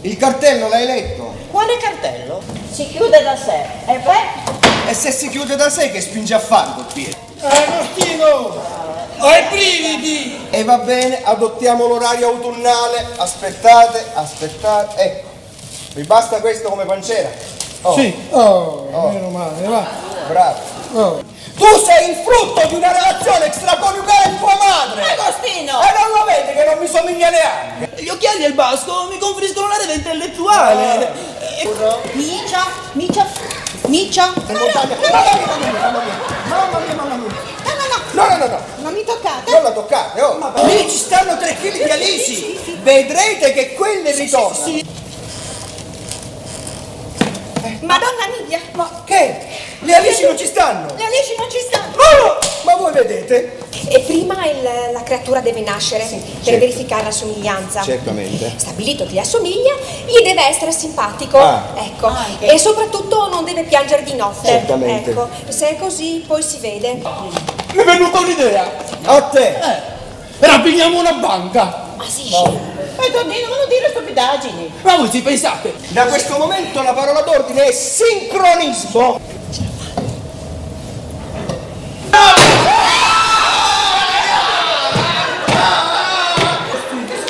Il cartello l'hai letto? Quale cartello? Si chiude da sé. E beh? E se si chiude da sé che spinge a fare col piede? Martino! Ho i brividi! E va bene, adottiamo l'orario autunnale. Aspettate, ecco. Vi basta questo come pancera? Oh. Sì. Oh, meno male, va. Bravo. Oh. Tu sei il frutto di una relazione extraconiugale di tua madre! Agostino! E non lo vedi che non mi somiglia neanche? Gli occhiali e il basco mi conferiscono la rete intellettuale. Micia. Mamma mia. No. Non mi toccate. Non la toccate, oh. Ma lì ci stanno 3 kg di alisi. Sì. Vedrete che quelle ritornano. Sì. Madonna mia! Ma che? Le alici non ci stanno? Le alici non ci stanno! Oh, ma voi vedete? E prima la creatura deve nascere per verificare la somiglianza. Certamente. Stabilito che gli assomiglia, gli deve essere simpatico. Ecco. E soprattutto non deve piangere di notte. Certamente. Ecco. Se è così, poi si vede. Mi è venuta un'idea. A te. Rapigliamo una banca. Ma sì. Tonino, non dire stupidaggini! Ma voi ci pensate? Da questo momento la parola d'ordine è sincronismo.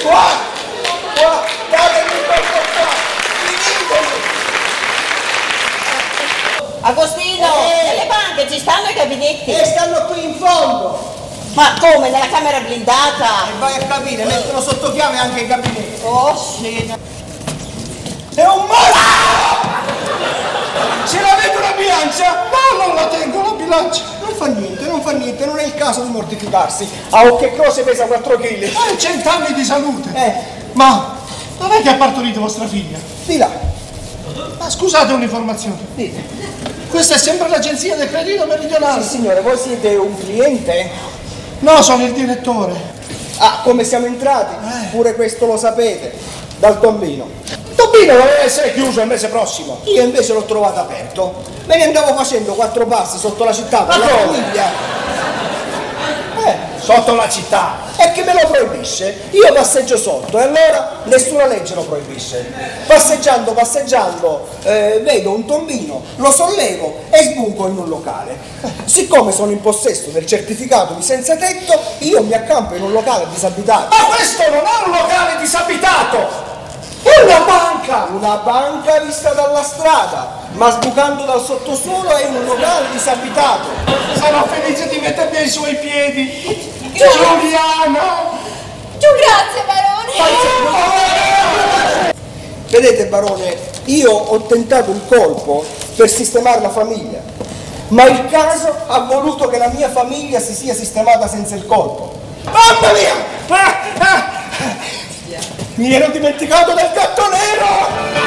Qua, datemi questo qua. Finitemi. Agostino, nelle banche ci stanno i gabinetti! E stanno qui in fondo. Ma come, nella camera blindata? E vai a capire, mettono sotto chiave anche i gabinetti. Oh sì! È un mostro! Ce l'avete una bilancia? No, non la tengo la bilancia. Non fa niente, non è il caso di mortificarsi. A occhio e croce pesa 4 kg. 100 anni di salute. Ma dov'è che ha partorito vostra figlia? Di là. Ma scusate un'informazione. Dite. Questa è sempre l'agenzia del credito meridionale. Sì, signore, voi siete un cliente? No, sono il direttore. Ah, come siamo entrati? Pure questo lo sapete. Dal tombino. Il tombino doveva essere chiuso il mese prossimo. Io invece l'ho trovato aperto. Me ne andavo facendo 4 passi sotto la città per la famiglia. Sotto la città. E che me lo proibisce? Io passeggio sotto e allora nessuna legge lo proibisce. Passeggiando, vedo un tombino, lo sollevo e sbuco in un locale. Siccome sono in possesso del certificato di senza tetto, io mi accampo in un locale disabitato. Ma questo non è un locale disabitato! È una banca! Una banca vista dalla strada, ma sbucando dal sottosuolo è un locale disabitato. Sarò felice di mettermi ai suoi piedi. Giuliana! Grazie, barone! Vedete, barone, io ho tentato un colpo per sistemare la famiglia, ma il caso ha voluto che la mia famiglia si sia sistemata senza il colpo. Mamma mia! Mi ero dimenticato del gatto nero!